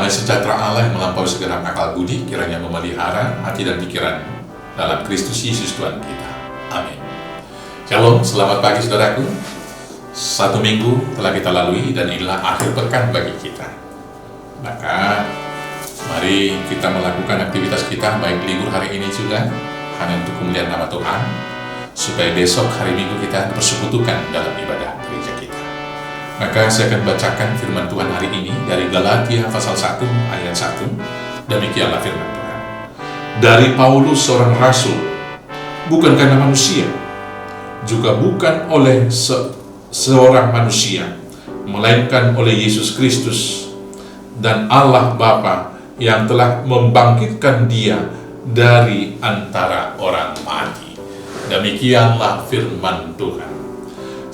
Damai sejahtera Allah yang melampaui segenap akal budi kiranya memelihara hati dan pikiran dalam Kristus Yesus Tuhan kita. Amin. Shalom, selamat pagi saudaraku. Satu minggu telah kita lalui dan inilah akhir pekan bagi kita. Maka mari kita melakukan aktivitas kita baik libur hari ini juga hanya untuk kemuliaan nama Tuhan, supaya besok hari Minggu kita bersekutukan dalam ibadah gereja kita. Maka saya akan bacakan firman Tuhan hari ini dari Galatia pasal 1 ayat 1. Demikianlah firman Tuhan. Dari Paulus seorang rasul, bukan karena manusia, juga bukan oleh seorang manusia, melainkan oleh Yesus Kristus dan Allah Bapa yang telah membangkitkan dia dari antara orang mati. Demikianlah firman Tuhan.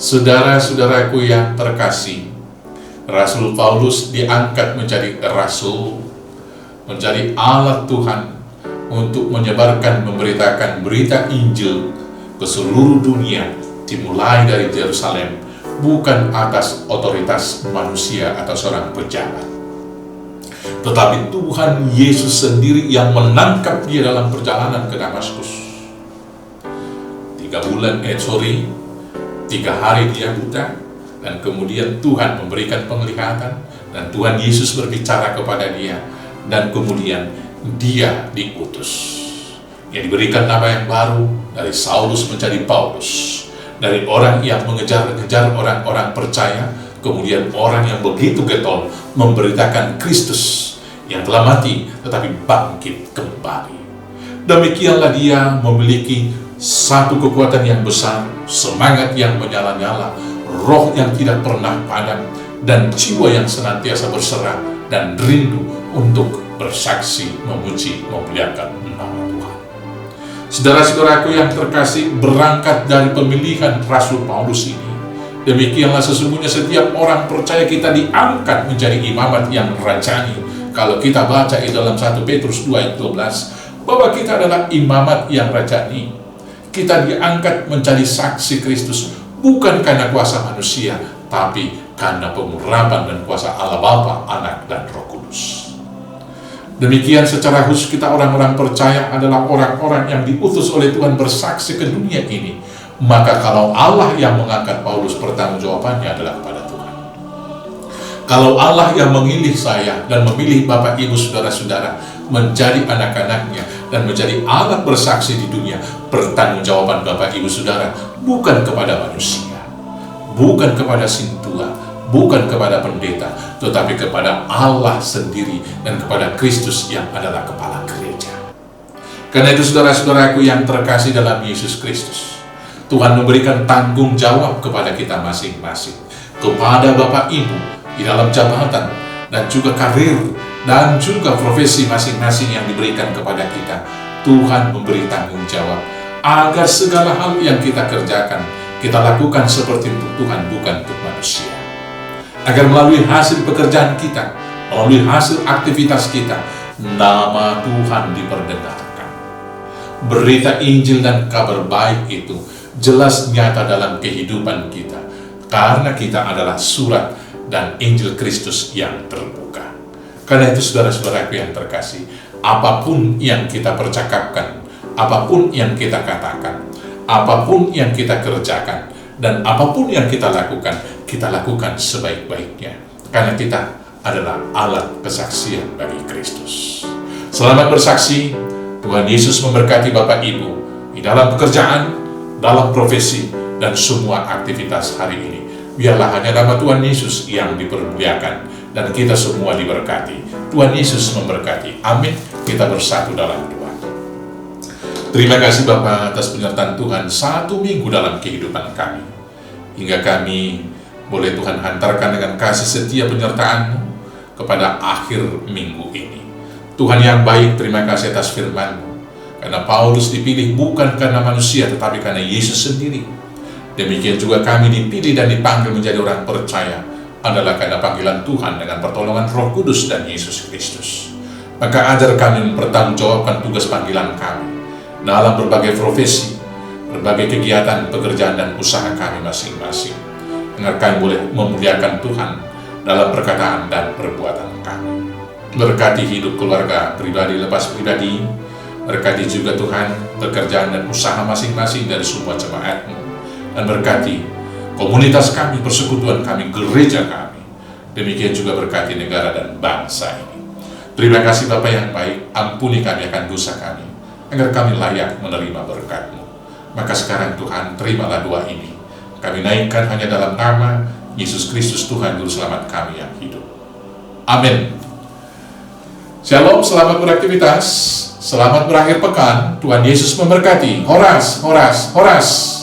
Saudara-saudaraku yang terkasih, Rasul Paulus diangkat menjadi rasul, menjadi alat Tuhan untuk menyebarkan, memberitakan berita Injil ke seluruh dunia, dimulai dari Yerusalem, bukan atas otoritas manusia atau seorang pejabat, tetapi Tuhan Yesus sendiri yang menangkap dia dalam perjalanan ke Damaskus. 3 hari dia buta, dan kemudian Tuhan memberikan penglihatan, dan Tuhan Yesus berbicara kepada dia, dan kemudian dia diutus. Yang diberikan nama yang baru, dari Saulus menjadi Paulus, dari orang yang mengejar-ngejar orang-orang percaya, kemudian orang yang begitu getol memberitakan Kristus yang telah mati tetapi bangkit kembali. Demikianlah dia memiliki satu kekuatan yang besar, semangat yang menyala-nyala, roh yang tidak pernah padam, dan jiwa yang senantiasa berserah dan rindu untuk bersaksi, memuji, memuliakan nama Tuhan. Saudara-saudaraku yang terkasih, berangkat dari pemilihan Rasul Paulus ini, demikianlah sesungguhnya setiap orang percaya kita diangkat menjadi imamat yang rajani. Kalau kita baca di dalam 1 Petrus 2 ayat 12, bahwa kita adalah imamat yang rajani. Kita diangkat menjadi saksi Kristus, bukan karena kuasa manusia, tapi karena pengurapan dan kuasa Allah Bapa, Anak, dan Roh Kudus. Demikian secara khusus kita orang-orang percaya adalah orang-orang yang diutus oleh Tuhan bersaksi ke dunia ini. Maka kalau Allah yang mengangkat Paulus, pertanggungjawabannya adalah kepada Tuhan. Kalau Allah yang memilih saya dan memilih Bapak Ibu Saudara-saudara menjadi anak-anaknya dan menjadi alat bersaksi di dunia, pertanggungjawaban Bapak Ibu Saudara bukan kepada manusia, bukan kepada sintua, bukan kepada pendeta, tetapi kepada Allah sendiri dan kepada Kristus yang adalah kepala gereja. Karena itu saudara-saudaraku yang terkasih dalam Yesus Kristus, Tuhan memberikan tanggung jawab kepada kita masing-masing, kepada Bapak Ibu di dalam jabatan dan juga karir dan juga profesi masing-masing yang diberikan kepada kita. Tuhan memberi tanggung jawab agar segala hal yang kita kerjakan, kita lakukan seperti untuk Tuhan, bukan untuk manusia. Agar melalui hasil pekerjaan kita, melalui hasil aktivitas kita, nama Tuhan diperdengarkan. Berita Injil dan kabar baik itu jelas nyata dalam kehidupan kita, karena kita adalah surat dan Injil Kristus yang terbuka. Karena itu saudara-saudaraku yang terkasih, apapun yang kita percakapkan, apapun yang kita katakan, apapun yang kita kerjakan, dan apapun yang kita lakukan sebaik-baiknya. Karena kita adalah alat kesaksian bagi Kristus. Selamat bersaksi. Tuhan Yesus memberkati Bapak Ibu di dalam pekerjaan, dalam profesi, dan semua aktivitas hari ini. Biarlah hanya nama Tuhan Yesus yang dipermuliakan dan kita semua diberkati. Tuhan Yesus memberkati. Amin. Kita bersatu dalam doa. Terima kasih Bapa atas penyertaan Tuhan 1 minggu dalam kehidupan kami, hingga kami boleh Tuhan hantarkan dengan kasih setia penyertaan-Mu kepada akhir minggu ini. Tuhan yang baik, terima kasih atas firman-Mu, karena Paulus dipilih bukan karena manusia tetapi karena Yesus sendiri. Demikian juga kami dipilih dan dipanggil menjadi orang percaya adalah karena panggilan Tuhan dengan pertolongan Roh Kudus dan Yesus Kristus. Maka ajar kami mempertanggungjawabkan tugas panggilan kami dalam berbagai profesi, berbagai kegiatan, pekerjaan, dan usaha kami masing-masing. Agar kami boleh memuliakan Tuhan dalam perkataan dan perbuatan kami. Berkati hidup keluarga pribadi lepas pribadi. Berkati juga Tuhan pekerjaan dan usaha masing-masing dari semua jemaat-Mu. Dan berkati komunitas kami, persekutuan kami, gereja kami. Demikian juga berkati negara dan bangsa ini. Terima kasih Bapa yang baik, ampuni kami akan dosa kami, agar kami layak menerima berkat-Mu. Maka sekarang Tuhan, terimalah doa ini. Kami naikkan hanya dalam nama Yesus Kristus Tuhan Juru Selamat kami yang hidup. Amin. Shalom, selamat beraktivitas. Selamat berakhir pekan. Tuhan Yesus memberkati. Horas, horas, horas.